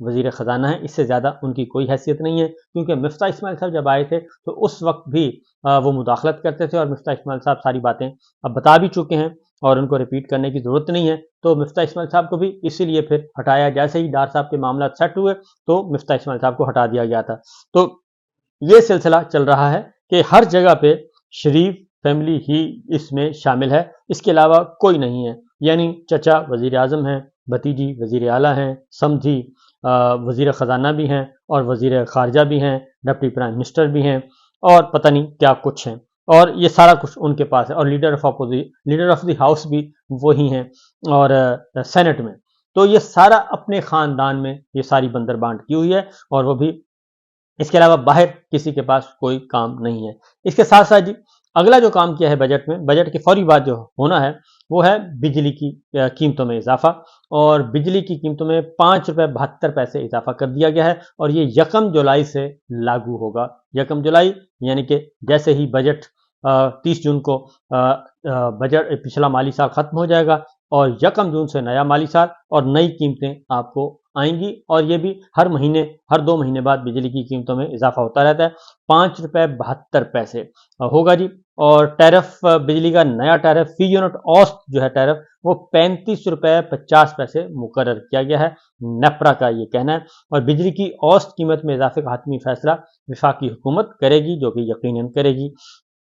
وزیر خزانہ ہیں، اس سے زیادہ ان کی کوئی حیثیت نہیں ہے، کیونکہ مفتاح اسماعیل صاحب جب آئے تھے تو اس وقت بھی وہ مداخلت کرتے تھے، اور مفتاح اسماعیل صاحب ساری باتیں اب بتا بھی چکے ہیں اور ان کو ریپیٹ کرنے کی ضرورت نہیں ہے، تو مفتاح اسماعیل صاحب کو بھی اسی لیے پھر ہٹایا، جیسے ہی ڈار صاحب کے معاملات سیٹ ہوئے تو مفتاح اسماعیل صاحب کو ہٹا دیا گیا تھا۔ تو یہ سلسلہ چل رہا ہے کہ ہر جگہ پہ شریف فیملی ہی اس میں شامل ہے، اس کے علاوہ کوئی نہیں ہے، یعنی چچا وزیر اعظم ہیں، بھتیجی وزیر اعلیٰ ہیں، سمدھی وزیر خزانہ بھی ہیں، اور وزیر خارجہ بھی ہیں، ڈپٹی پرائم منسٹر بھی ہیں، اور پتہ نہیں کیا کچھ ہیں، اور یہ سارا کچھ ان کے پاس ہے، اور لیڈر آف دی ہاؤس بھی وہی ہیں، اور سینٹ میں تو یہ سارا اپنے خاندان میں یہ ساری بندر بانٹ کی ہوئی ہے، اور وہ بھی اس کے علاوہ باہر کسی کے پاس کوئی کام نہیں ہے۔ اس کے ساتھ ساتھ جی اگلا جو کام کیا ہے بجٹ میں، بجٹ کی فوری بات جو ہونا ہے وہ ہے بجلی کی قیمتوں میں اضافہ، اور بجلی کی قیمتوں میں 5.72 روپے اضافہ کر دیا گیا ہے، اور یہ 1 جولائی سے لاگو ہوگا۔ 1 جولائی یعنی کہ جیسے ہی بجٹ 30 جون کو بجٹ پچھلا مالی سال ختم ہو جائے گا، اور 1 جون سے نیا مالی سال اور نئی قیمتیں آپ کو آئیں گی، اور یہ بھی ہر مہینے ہر 2 مہینے بعد بجلی کی قیمتوں میں اضافہ ہوتا رہتا ہے۔ 5.72 روپے ہوگا جی، اور ٹیرف بجلی کا نیا ٹیرف فی یونٹ اوسط جو ہے ٹیرف وہ 35.50 روپے مقرر کیا گیا ہے، نیپرا کا یہ کہنا ہے، اور بجلی کی اوسط قیمت میں اضافے کا حتمی فیصلہ وفاقی حکومت کرے گی، جو کہ یقیناً کرے گی۔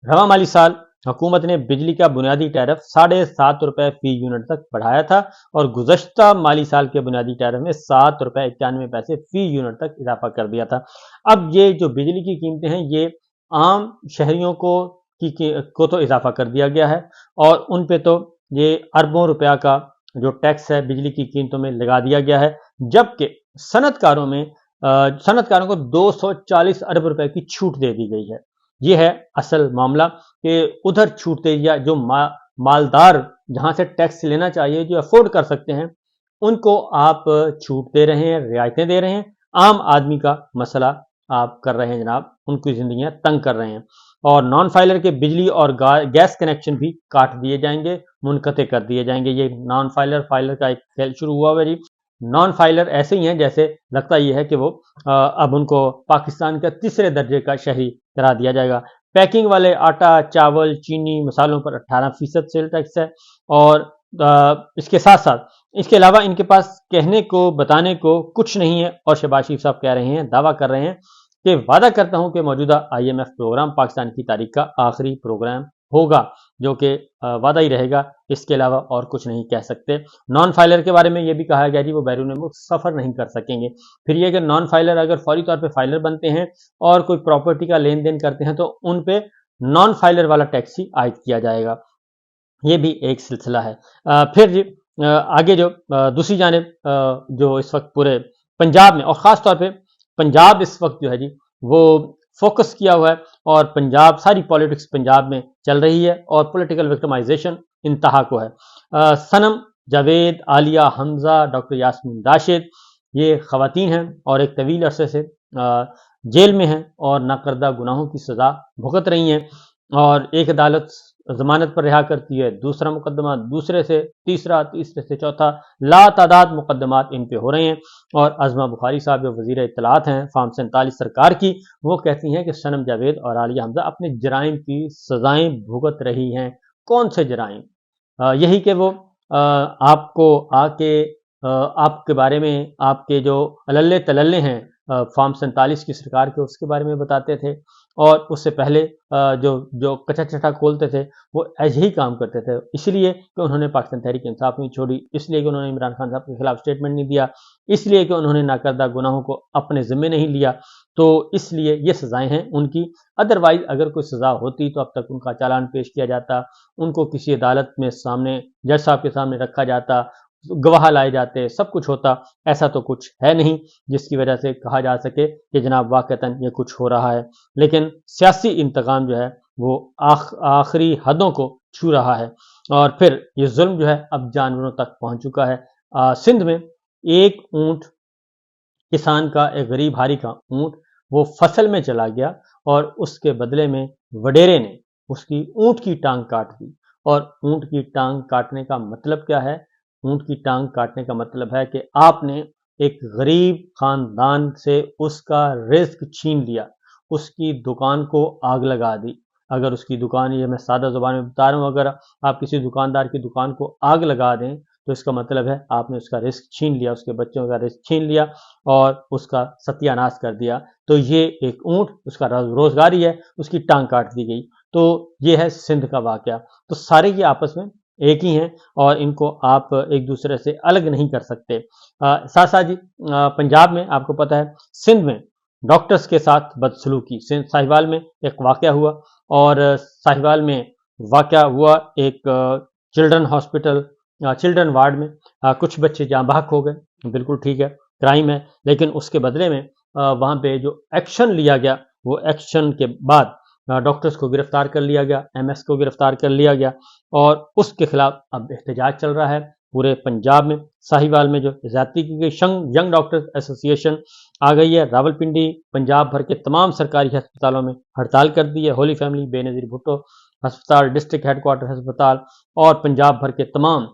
رواں مالی سال حکومت نے بجلی کا بنیادی ٹیرف 7.5 روپے فی یونٹ تک بڑھایا تھا، اور گزشتہ مالی سال کے بنیادی ٹیرف میں 7.91 روپے فی یونٹ تک اضافہ کر دیا تھا۔ اب یہ جو بجلی کی قیمتیں ہیں یہ عام شہریوں کو تو اضافہ کر دیا گیا ہے، اور ان پہ تو یہ اربوں روپیہ کا جو ٹیکس ہے بجلی کی قیمتوں میں لگا دیا گیا ہے، جبکہ صنعت کاروں کو 240 ارب روپے کی چھوٹ دے دی گئی ہے۔ یہ ہے اصل معاملہ کہ ادھر چھوٹ دے دیا، جو مالدار جہاں سے ٹیکس لینا چاہیے، جو افورڈ کر سکتے ہیں، ان کو آپ چھوٹ دے رہے ہیں، رعایتیں دے رہے ہیں، عام آدمی کا مسئلہ آپ کر رہے ہیں جناب، ان کی زندگیاں تنگ کر رہے ہیں، اور نان فائلر کے بجلی اور گیس کنیکشن بھی کاٹ دیے جائیں گے، منقطع کر دیے جائیں گے۔ یہ نان فائلر کا ایک کھیل شروع ہوا ہے جی۔ نان فائلر ایسے ہی ہیں جیسے لگتا یہ ہے کہ وہ اب ان کو پاکستان کا 3رے درجے کا شہری کرا دیا جائے گا۔ پیکنگ والے آٹا، چاول، چینی، مسالوں پر 18% سیل ٹیکس ہے، اور اس کے ساتھ ساتھ اس کے علاوہ ان کے پاس کہنے کو بتانے کو کچھ نہیں ہے، اور شہباز شریف صاحب کہہ رہے ہیں، دعویٰ کر رہے ہیں کہ وعدہ کرتا ہوں کہ موجودہ IMF پروگرام پاکستان کی تاریخ کا آخری پروگرام ہوگا، جو کہ وعدہ ہی رہے گا، اس کے علاوہ اور کچھ نہیں کہہ سکتے۔ نان فائلر کے بارے میں یہ بھی کہا گیا جی وہ بیرون ملک سفر نہیں کر سکیں گے۔ پھر یہ کہ نان فائلر اگر فوری طور پہ فائلر بنتے ہیں اور کوئی پراپرٹی کا لین دین کرتے ہیں تو ان پہ نان فائلر والا ٹیکس ہی عائد کیا جائے گا۔ یہ بھی ایک سلسلہ ہے۔ پھر جی آگے جو دوسری جانب جو اس وقت پورے پنجاب میں، اور خاص طور پہ پنجاب اس وقت جو ہے جی وہ فوکس کیا ہوا ہے، اور پنجاب ساری پولیٹکس پنجاب میں چل رہی ہے، اور پولیٹیکل وکٹمائزیشن انتہا کو ہے۔ صنم، جاوید، عالیہ، حمزہ، ڈاکٹر یاسمین راشد یہ خواتین ہیں، اور ایک طویل عرصے سے جیل میں ہیں، اور ناکردہ گناہوں کی سزا بھگت رہی ہیں، اور ایک عدالت ضمانت پر رہا کرتی ہے، دوسرا مقدمہ دوسرے سے تیسرا، تیسرے سے چوتھا، لا تعداد مقدمات ان پہ ہو رہے ہیں۔ اور عظمہ بخاری صاحب جو وزیر اطلاعات ہیں فارم 47 سرکار کی، وہ کہتی ہیں کہ صنم جاوید اور عالیہ حمزہ اپنے جرائم کی سزائیں بھگت رہی ہیں۔ کون سے جرائم؟ یہی کہ وہ آپ کو آ کے آپ کے بارے میں آپ کے جو عللے تللے ہیں فارم 47 کی سرکار کے، اس کے بارے میں بتاتے تھے، اور اس سے پہلے جو کچا چٹا کھولتے تھے وہ ایسے ہی کام کرتے تھے، اس لیے کہ انہوں نے پاکستان تحریک انصاف نہیں چھوڑی، اس لیے کہ انہوں نے عمران خان صاحب کے خلاف سٹیٹمنٹ نہیں دیا، اس لیے کہ انہوں نے ناکردہ گناہوں کو اپنے ذمے نہیں لیا، تو اس لیے یہ سزائیں ہیں ان کی۔ ادروائز اگر کوئی سزا ہوتی تو اب تک ان کا چالان پیش کیا جاتا، ان کو کسی عدالت میں سامنے جج صاحب کے سامنے رکھا جاتا، گواہ لائے جاتے، سب کچھ ہوتا۔ ایسا تو کچھ ہے نہیں جس کی وجہ سے کہا جا سکے کہ جناب واقعتاً یہ کچھ ہو رہا ہے، لیکن سیاسی انتقام جو ہے وہ آخری حدوں کو چھو رہا ہے، اور پھر یہ ظلم جو ہے اب جانوروں تک پہنچ چکا ہے۔ سندھ میں ایک اونٹ کسان کا، ایک غریب ہاری کا اونٹ وہ فصل میں چلا گیا، اور اس کے بدلے میں وڈیرے نے اس کی اونٹ کی ٹانگ کاٹ دی۔ اور اونٹ کی ٹانگ کاٹنے کا مطلب کیا ہے؟ اونٹ کی ٹانگ کاٹنے کا مطلب ہے کہ آپ نے ایک غریب خاندان سے اس کا رزق چھین لیا، اس کی دکان کو آگ لگا دی۔ اگر اس کی دکان، یہ میں سادہ زبان میں بتا رہا ہوں، اگر آپ کسی دکاندار کی دکان کو آگ لگا دیں تو اس کا مطلب ہے آپ نے اس کا رزق چھین لیا، اس کے بچوں کا رزق چھین لیا اور اس کا ستیہ ناش کر دیا۔ تو یہ ایک اونٹ، اس کا روزگاری ہے، اس کی ٹانگ کاٹ دی گئی۔ تو یہ ہے سندھ کا واقعہ۔ تو سارے یہ آپس میں ایک ہی ہیں اور ان کو آپ ایک دوسرے سے الگ نہیں کر سکتے۔ ساتھ ساتھ جی پنجاب میں آپ کو پتہ ہے، سندھ میں ڈاکٹرز کے ساتھ بدسلوکی، سندھ ساہیوال میں ایک واقعہ ہوا، اور ساہیوال میں واقعہ ہوا ایک چلڈرن ہاسپٹل، چلڈرن وارڈ میں کچھ بچے جاں بحق ہو گئے، بالکل ٹھیک ہے، کرائم ہے، لیکن اس کے بدلے میں وہاں پہ جو ایکشن لیا گیا، وہ ایکشن کے بعد ڈاکٹرز کو گرفتار کر لیا گیا، ایم ایس کو گرفتار کر لیا گیا، اور اس کے خلاف اب احتجاج چل رہا ہے پورے پنجاب میں۔ ساہیوال میں جو زیادتی کی گئی، ینگ ڈاکٹرز ایسوسی ایشن آ گئی ہے، راولپنڈی، پنجاب بھر کے تمام سرکاری ہسپتالوں میں ہڑتال کر دی ہے، ہولی فیملی، بے نظیر بھٹو ہسپتال، ڈسٹرکٹ ہیڈ کوارٹر ہسپتال، اور پنجاب بھر کے تمام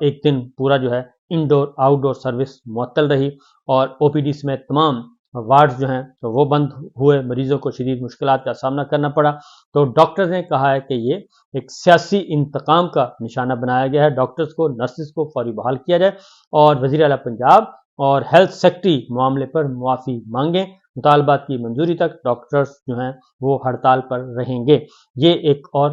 ایک دن پورا جو ہے انڈور آؤٹ ڈور سروس معطل رہی، اور او پی ڈی میں تمام وارڈز جو ہیں تو وہ بند ہوئے، مریضوں کو شدید مشکلات کا سامنا کرنا پڑا۔ تو ڈاکٹرز نے کہا ہے کہ یہ ایک سیاسی انتقام کا نشانہ بنایا گیا ہے، ڈاکٹرز کو، نرسز کو فوری بحال کیا جائے، اور وزیر اعلیٰ پنجاب اور ہیلتھ سیکرٹری معاملے پر معافی مانگیں، مطالبات کی منظوری تک ڈاکٹرز جو ہیں وہ ہڑتال پر رہیں گے۔ یہ ایک اور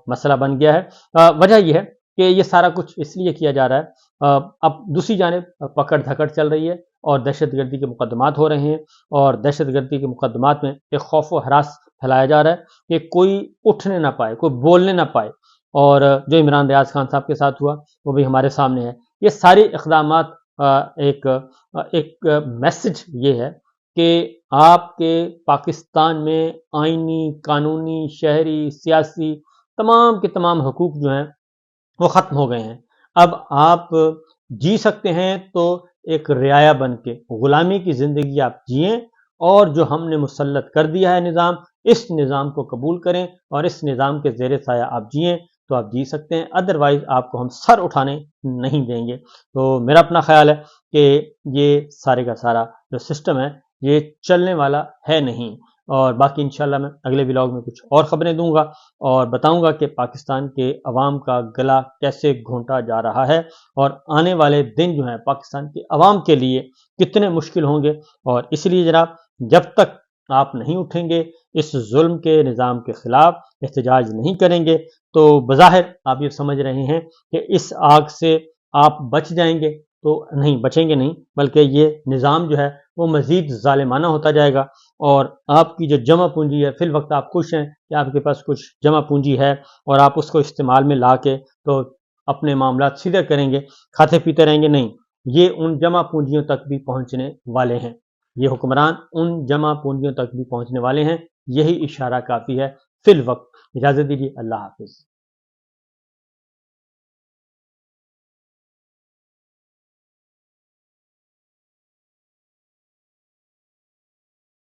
مسئلہ بن گیا ہے۔ وجہ یہ ہے کہ یہ سارا کچھ اس لیے کیا جا رہا ہے، اب دوسری جانب پکڑ دھکڑ چل رہی ہے اور دہشت گردی کے مقدمات ہو رہے ہیں، اور دہشت گردی کے مقدمات میں ایک خوف و ہراس پھیلایا جا رہا ہے کہ کوئی اٹھنے نہ پائے، کوئی بولنے نہ پائے، اور جو عمران ریاض خان صاحب کے ساتھ ہوا وہ بھی ہمارے سامنے ہے۔ یہ سارے اقدامات ایک میسج یہ ہے کہ آپ کے پاکستان میں آئینی، قانونی، شہری، سیاسی تمام کے تمام حقوق جو ہیں وہ ختم ہو گئے ہیں۔ اب آپ جی سکتے ہیں تو ایک رعایا بن کے غلامی کی زندگی آپ جئیں، اور جو ہم نے مسلط کر دیا ہے نظام، اس نظام کو قبول کریں اور اس نظام کے زیر سایہ آپ جئیں تو آپ جی سکتے ہیں، ادروائز آپ کو ہم سر اٹھانے نہیں دیں گے۔ تو میرا اپنا خیال ہے کہ یہ سارے کا سارا جو سسٹم ہے یہ چلنے والا ہے نہیں، اور باقی انشاءاللہ میں اگلے ولاگ میں کچھ اور خبریں دوں گا اور بتاؤں گا کہ پاکستان کے عوام کا گلا کیسے گھونٹا جا رہا ہے، اور آنے والے دن جو ہیں پاکستان کے عوام کے لیے کتنے مشکل ہوں گے۔ اور اس لیے جناب، جب تک آپ نہیں اٹھیں گے، اس ظلم کے نظام کے خلاف احتجاج نہیں کریں گے، تو بظاہر آپ یہ سمجھ رہے ہیں کہ اس آگ سے آپ بچ جائیں گے، تو نہیں بچیں گے، نہیں، بلکہ یہ نظام جو ہے وہ مزید ظالمانہ ہوتا جائے گا، اور آپ کی جو جمع پونجی ہے، فی الوقت آپ خوش ہیں کہ آپ کے پاس کچھ جمع پونجی ہے اور آپ اس کو استعمال میں لا کے تو اپنے معاملات سیدھے کریں گے، کھاتے پیتے رہیں گے، نہیں، یہ ان جمع پونجیوں تک بھی پہنچنے والے ہیں، یہ حکمران ان جمع پونجیوں تک بھی پہنچنے والے ہیں، یہی اشارہ کافی ہے فی الوقت۔ اجازت دیجیے، اللہ حافظ۔